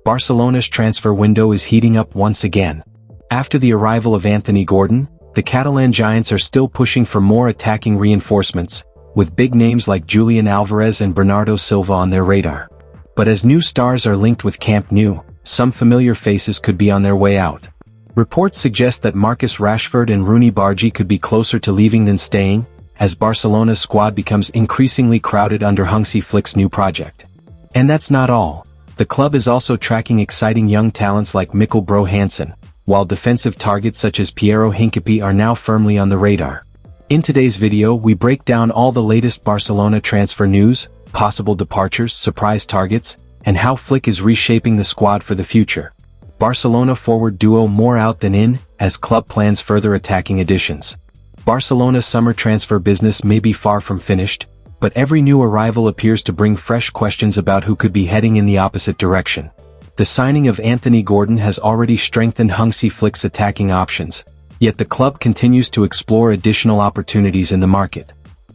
Barcelona's transfer window is heating up once again. After the arrival of Anthony Gordon, the Catalan giants are still pushing for more attacking reinforcements, with big names like Julian Alvarez and Bernardo Silva on their radar. But as new stars are linked with Camp Nou, some familiar faces could be on their way out. Reports suggest that Marcus Rashford and Rooney Bargi could be closer to leaving than staying, as Barcelona's squad becomes increasingly crowded under Hansi Flick's new project. And that's not all. The club is also tracking exciting young talents like Mikkel Bro Hansen, while defensive targets such as Piero Hincapié are now firmly on the radar. In today's video, we break down all the latest Barcelona transfer news, possible departures, surprise targets, and how Flick is reshaping the squad for the future. Barcelona forward duo more out than in, as club plans further attacking additions. Barcelona's summer transfer business may be far from finished, but every new arrival appears to bring fresh questions about who could be heading in the opposite direction. The signing of Anthony Gordon has already strengthened Hansi Flick's attacking options, yet the club continues to explore additional opportunities in the market.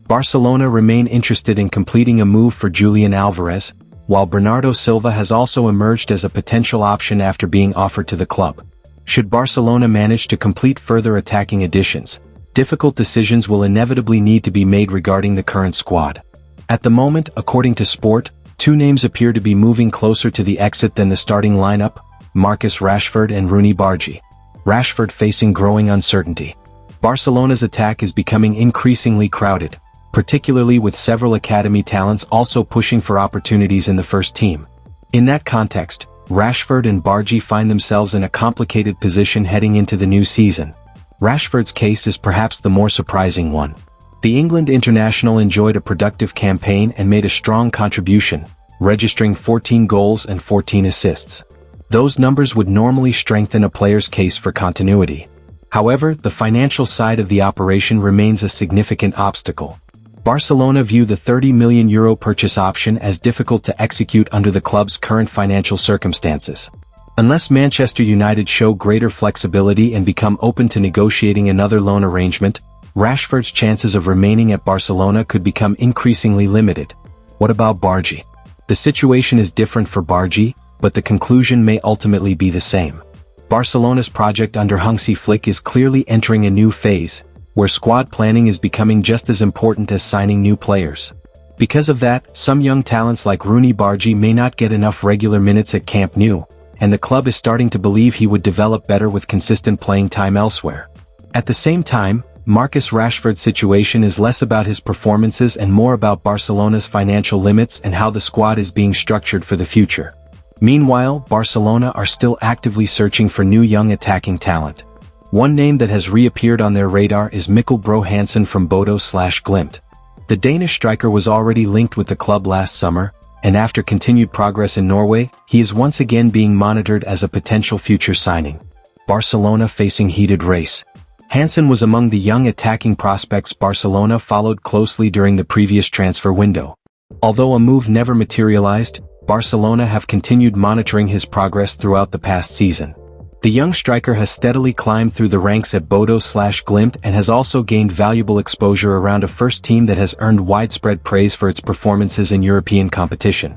Barcelona remain interested in completing a move for Julian Alvarez, while Bernardo Silva has also emerged as a potential option after being offered to the club. Should Barcelona manage to complete further attacking additions, difficult decisions will inevitably need to be made regarding the current squad. At the moment, according to Sport, two names appear to be moving closer to the exit than the starting lineup: Marcus Rashford and Rooney Bargi. Rashford facing growing uncertainty. Barcelona's attack is becoming increasingly crowded, particularly with several academy talents also pushing for opportunities in the first team. In that context, Rashford and Bargi find themselves in a complicated position heading into the new season. Rashford's case is perhaps the more surprising one. The England international enjoyed a productive campaign and made a strong contribution, registering 14 goals and 14 assists. Those numbers would normally strengthen a player's case for continuity. However, the financial side of the operation remains a significant obstacle. Barcelona view the €30 million purchase option as difficult to execute under the club's current financial circumstances. Unless Manchester United show greater flexibility and become open to negotiating another loan arrangement, Rashford's chances of remaining at Barcelona could become increasingly limited. What about Bargi? The situation is different for Bargi, but the conclusion may ultimately be the same. Barcelona's project under Hansi Flick is clearly entering a new phase, where squad planning is becoming just as important as signing new players. Because of that, some young talents like Rooney Bargi may not get enough regular minutes at Camp Nou, and the club is starting to believe he would develop better with consistent playing time elsewhere. At the same time, Marcus Rashford's situation is less about his performances and more about Barcelona's financial limits and how the squad is being structured for the future. Meanwhile, Barcelona are still actively searching for new young attacking talent. One name that has reappeared on their radar is Mikkel Bro Hansen from Bodo/Glimt. The Danish striker was already linked with the club last summer, and after continued progress in Norway, he is once again being monitored as a potential future signing. Barcelona facing heated race. Hansen was among the young attacking prospects Barcelona followed closely during the previous transfer window. Although a move never materialized, Barcelona have continued monitoring his progress throughout the past season. The young striker has steadily climbed through the ranks at Bodo/Glimt and has also gained valuable exposure around a first team that has earned widespread praise for its performances in European competition.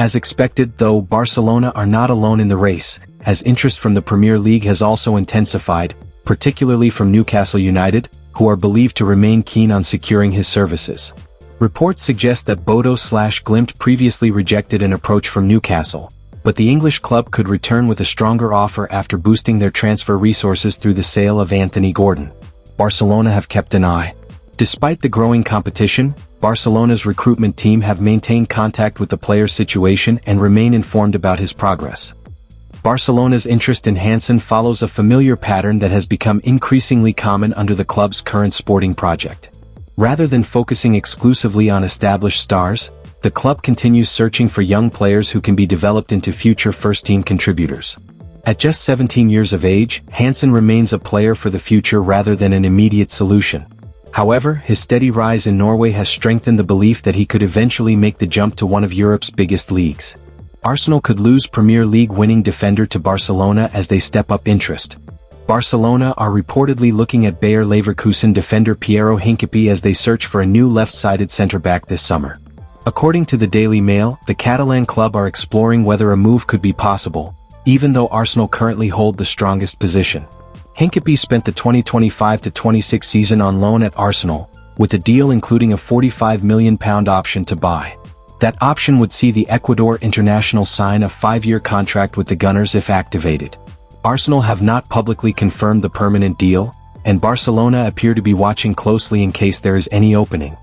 As expected, though, Barcelona are not alone in the race, as interest from the Premier League has also intensified, particularly from Newcastle United, who are believed to remain keen on securing his services. Reports suggest that Bodo/Glimt previously rejected an approach from Newcastle, but the English club could return with a stronger offer after boosting their transfer resources through the sale of Anthony Gordon. Barcelona have kept an eye. Despite the growing competition, Barcelona's recruitment team have maintained contact with the player's situation and remain informed about his progress. Barcelona's interest in Hansen follows a familiar pattern that has become increasingly common under the club's current sporting project. Rather than focusing exclusively on established stars, the club continues searching for young players who can be developed into future first-team contributors. At just 17 years of age, Hansen remains a player for the future rather than an immediate solution. However, his steady rise in Norway has strengthened the belief that he could eventually make the jump to one of Europe's biggest leagues. Arsenal could lose Premier League winning defender to Barcelona as they step up interest. Barcelona are reportedly looking at Bayer Leverkusen defender Piero Hincapié as they search for a new left-sided centre-back this summer. According to the Daily Mail, the Catalan club are exploring whether a move could be possible, even though Arsenal currently hold the strongest position. Hincapie spent the 2025-26 season on loan at Arsenal, with the deal including a £45 million option to buy. That option would see the Ecuador international sign a 5-year contract with the Gunners if activated. Arsenal have not publicly confirmed the permanent deal, and Barcelona appear to be watching closely in case there is any opening.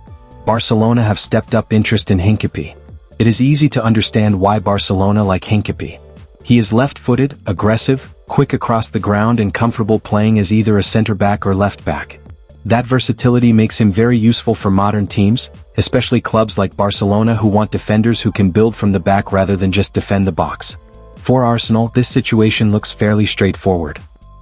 Barcelona have stepped up interest in Hincapie. It is easy to understand why Barcelona like Hincapie. He is left-footed, aggressive, quick across the ground and comfortable playing as either a center-back or left-back. That versatility makes him very useful for modern teams, especially clubs like Barcelona who want defenders who can build from the back rather than just defend the box. For Arsenal, this situation looks fairly straightforward.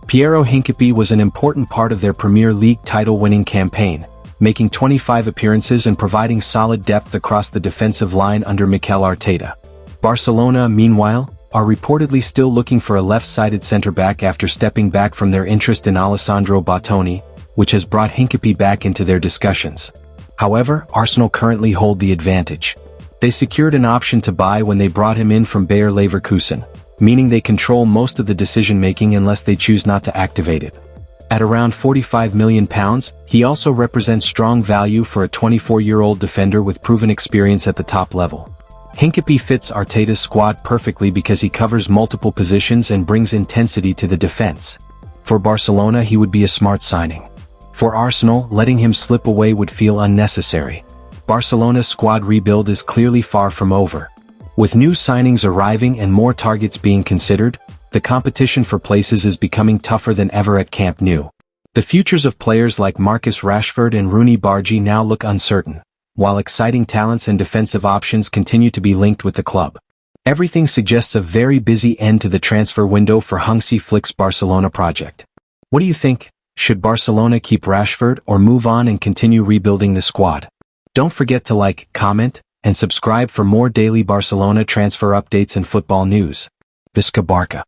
Piero Hincapie was an important part of their Premier League title-winning campaign, making 25 appearances and providing solid depth across the defensive line under Mikel Arteta. Barcelona, meanwhile, are reportedly still looking for a left-sided centre-back after stepping back from their interest in Alessandro Bastoni, which has brought Hincapie back into their discussions. However, Arsenal currently hold the advantage. They secured an option to buy when they brought him in from Bayer Leverkusen, meaning they control most of the decision-making unless they choose not to activate it. At around £45 million, he also represents strong value for a 24-year-old defender with proven experience at the top level. Hincapie fits Arteta's squad perfectly because he covers multiple positions and brings intensity to the defense. For Barcelona, he would be a smart signing. For Arsenal, letting him slip away would feel unnecessary. Barcelona's squad rebuild is clearly far from over. With new signings arriving and more targets being considered, the competition for places is becoming tougher than ever at Camp Nou. The futures of players like Marcus Rashford and Rooney Bargi now look uncertain, while exciting talents and defensive options continue to be linked with the club. Everything suggests a very busy end to the transfer window for Hansi Flick's Barcelona project. What do you think? Should Barcelona keep Rashford or move on and continue rebuilding the squad? Don't forget to like, comment, and subscribe for more daily Barcelona transfer updates and football news. Visca Barca.